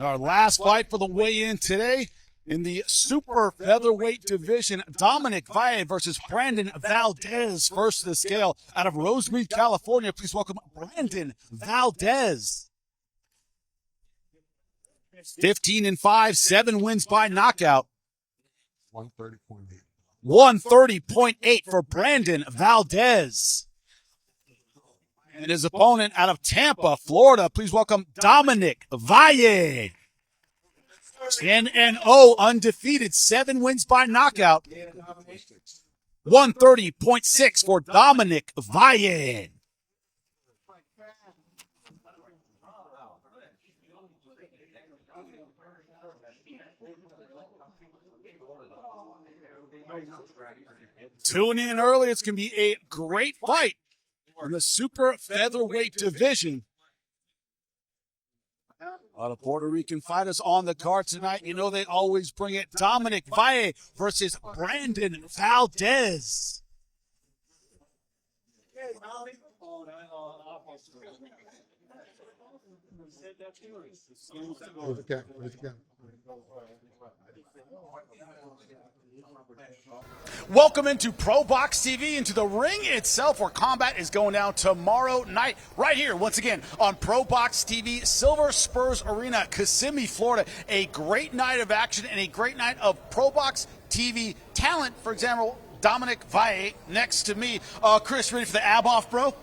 Our last fight for the weigh-in today in the super featherweight division. Dominic Valle versus Brandon Valdes, first to the scale out of Rosemead, California. Please welcome Brandon Valdes. 15-5, 7 wins by knockout. 130.8. 130.8 for Brandon Valdes. And his opponent out of Tampa, Florida. Please welcome Dominic Valle. 10-0, undefeated, 7 wins by knockout. 130.6 for Dominic Valle. Tune in early. It's going to be a great fight in the super featherweight division. A lot of Puerto Rican fighters on the card tonight. You know they always bring it. Dominic Valle versus Brandon Valdes. Welcome into ProBox TV, into the ring itself where combat is going down tomorrow night. Right here, once again, on ProBox TV, Silver Spurs Arena, Kissimmee, Florida. A great night of action and a great night of ProBox TV talent. For example, Dominic Valle next to me. Chris, ready for the ab off, bro?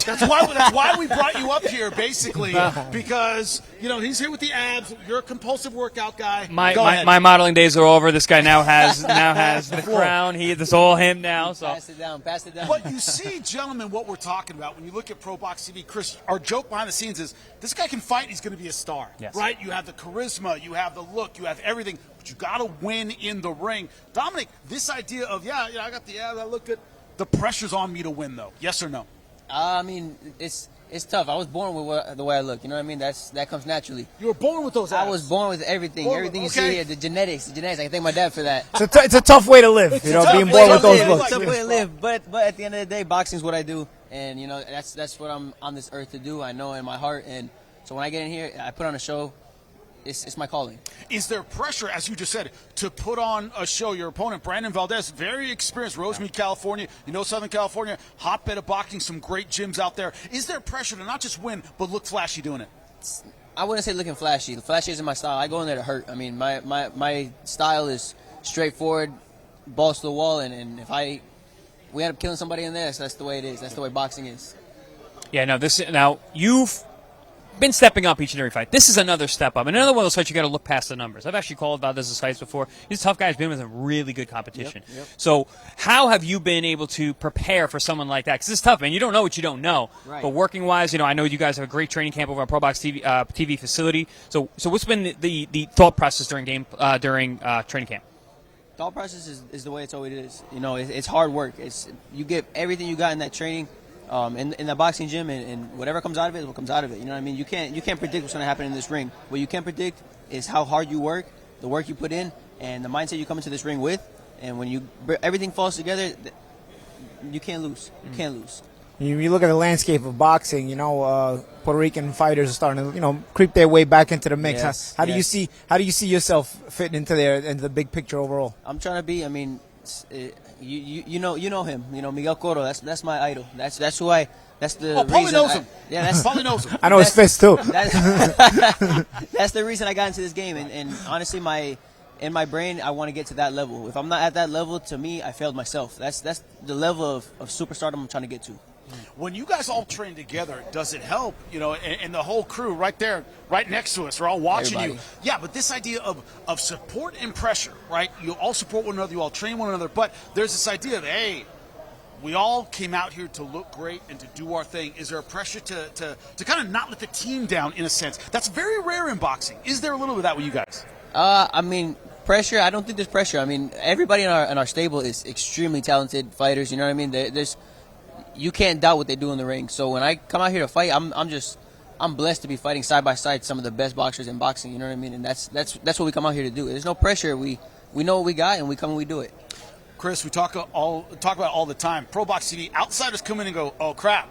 That's why we brought you up here, basically, because, you know, he's here with the abs. You're a compulsive workout guy. My modeling days are over. This guy now has the crown. It's all him now. So pass it down. But you see, gentlemen, what we're talking about when you look at ProBox TV. Chris, our joke behind the scenes is this guy can fight. He's going to be a star, right? You have the charisma, you have the look, you have everything, but you got to win in the ring. Dominic, this idea of I got the abs, I look good. The pressure's on me to win, though. Yes or no? I mean, it's tough. I was born with the way I look. You know what I mean? That comes naturally. You were born with those abs. I was born with everything. Everything you see here, the genetics. I can thank my dad for that. It's a tough way to live, being born with those looks. It's a tough way to live. But at the end of the day, boxing is what I do, and that's what I'm on this earth to do. I know in my heart, and so when I get in here, I put on a show. It's my calling. Is there pressure, as you just said, to put on a show? Your opponent, Brandon Valdes, very experienced, Rosemead, California. You know Southern California, hotbed of boxing, some great gyms out there. Is there pressure to not just win, but look flashy doing it? I wouldn't say looking flashy. Flashy isn't my style. I go in there to hurt. I mean, my style is straightforward, balls to the wall, and if we end up killing somebody in there, so that's the way it is. That's the way boxing is. Yeah, now you've been stepping up each and every fight. This is another step up. And another one of those fights you got to look past the numbers. I've actually called Valdes' fights before. He's a tough guy. He's been with some really good competition. Yep. So how have you been able to prepare for someone like that? Because it's tough, man. You don't know what you don't know. Right. But working-wise, I know you guys have a great training camp over on ProBox TV facility. So what's been the thought process during training camp? Thought process is the way it's always is. It's hard work. You get everything you got in that training. In the boxing gym, and whatever comes out of it is what comes out of it. You know what I mean? You can't predict what's going to happen in this ring. What you can predict is how hard you work, the work you put in, and the mindset you come into this ring with. And when everything falls together, you can't lose. You can't lose. You look at the landscape of boxing. Puerto Rican fighters are starting to creep their way back into the mix. Yes, how do you see yourself fitting into the big picture overall? I'm trying to be. I mean. You know him. Miguel Cotto. That's my idol. That's the reason. Paulie knows him. Paulie knows him. I know his fist too. That's the reason I got into this game. And honestly, in my brain, I want to get to that level. If I'm not at that level, to me, I failed myself. That's the level of superstardom I'm trying to get to. When you guys all train together, does it help, and the whole crew right there, right next to us, we're all watching Everybody. you. Yeah, but this idea of support and pressure, right? You all support one another, you all train one another, but there's this idea of, hey, we all came out here to look great and to do our thing. Is there a pressure to kind of not let the team down in a sense? That's very rare in boxing. Is there a little bit of that with you guys? I mean, pressure, I don't think there's pressure. I mean, everybody in our stable is extremely talented fighters, you know what I mean? You can't doubt what they do in the ring. So when I come out here to fight, I'm blessed to be fighting side by side some of the best boxers in boxing. You know what I mean? And that's what we come out here to do. There's no pressure. We know what we got, and we come and we do it. Chris, we talk about all the time. ProBox TV outsiders come in and go, oh crap,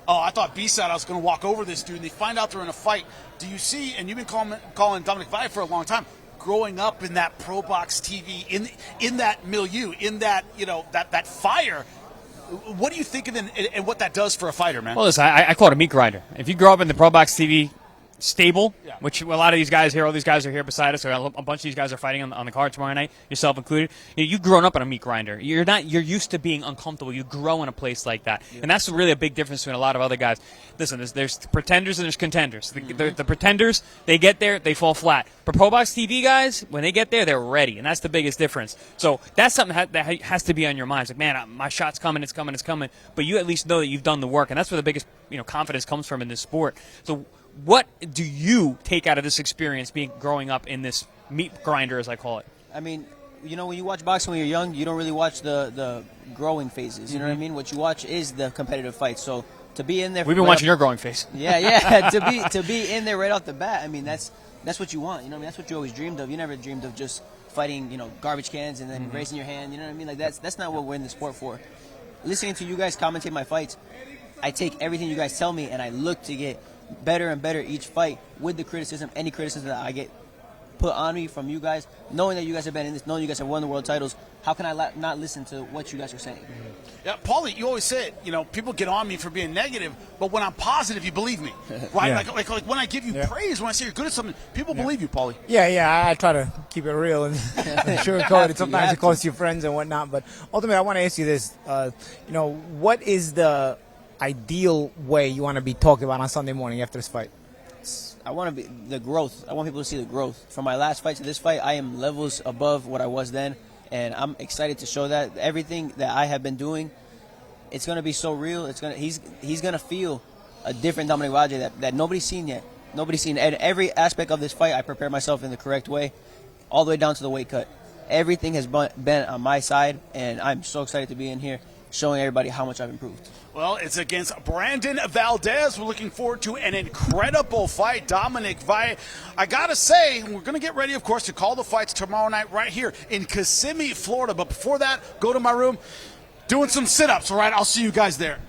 oh, I thought B-side I was going to walk over this dude, and they find out they're in a fight. Do you see, and you've been calling Dominic Valle for a long time, growing up in that ProBox TV, in that milieu, in that, that fire, what do you think of it and what that does for a fighter, man? Well, listen, I call it a meat grinder. If you grow up in the ProBox TV stable, Yeah. which a lot of these guys here, all these guys are here beside us, so a bunch of these guys are fighting on the card tomorrow night, yourself included. You've grown up on a meat grinder. You're used to being uncomfortable. You grow in a place like that, and that's really a big difference between a lot of other guys. Listen, there's pretenders and there's contenders. The pretenders, they get there, they fall flat. But ProBox TV guys, when they get there, they're ready, and that's the biggest difference. So that's something that has to be on your mind. It's like, man, my shot's coming, it's coming, it's coming. But you at least know that you've done the work, and that's where the biggest confidence comes from in this sport. So what do you take out of this experience growing up in this meat grinder, as I call it? I mean, when you watch boxing when you're young, you don't really watch the growing phases. You know what I mean? What you watch is the competitive fights. So to be in there, We've been watching your growing phase. Yeah. to be in there right off the bat. I mean, that's what you want. That's what you always dreamed of. You never dreamed of just fighting, garbage cans and then raising your hand. You know what I mean? Like that's not what we're in the sport for. Listening to you guys commentate my fights, I take everything you guys tell me and I look to get better and better each fight with the criticism, any criticism that I get put on me from you guys, knowing that you guys have been in this, knowing you guys have won the world titles. How can I not listen to what you guys are saying? Yeah, Paulie, you always say it, people get on me for being negative, but when I'm positive, you believe me, right? Yeah. Like when I give you praise, when I say you're good at something, people believe you, Paulie. Yeah, I try to keep it real and sugarcoat it. Sometimes it costs you friends and whatnot. But ultimately, I want to ask you this: what is the ideal way you want to be talking about on Sunday morning after this fight? I want to be the growth. I want people to see the growth. From my last fight to this fight, I am levels above what I was then, and I'm excited to show that everything that I have been doing, it's going to be so real. He's going to feel a different Dominic Valle that nobody's seen yet. Nobody's seen. And every aspect of this fight, I prepare myself in the correct way, all the way down to the weight cut. Everything has been on my side, and I'm so excited to be in here showing everybody how much I've improved. Well, it's against Brandon Valdes. We're looking forward to an incredible fight. Dominic Valle. I got to say, we're going to get ready, of course, to call the fights tomorrow night right here in Kissimmee, Florida. But before that, go to my room, doing some sit-ups, all right? I'll see you guys there.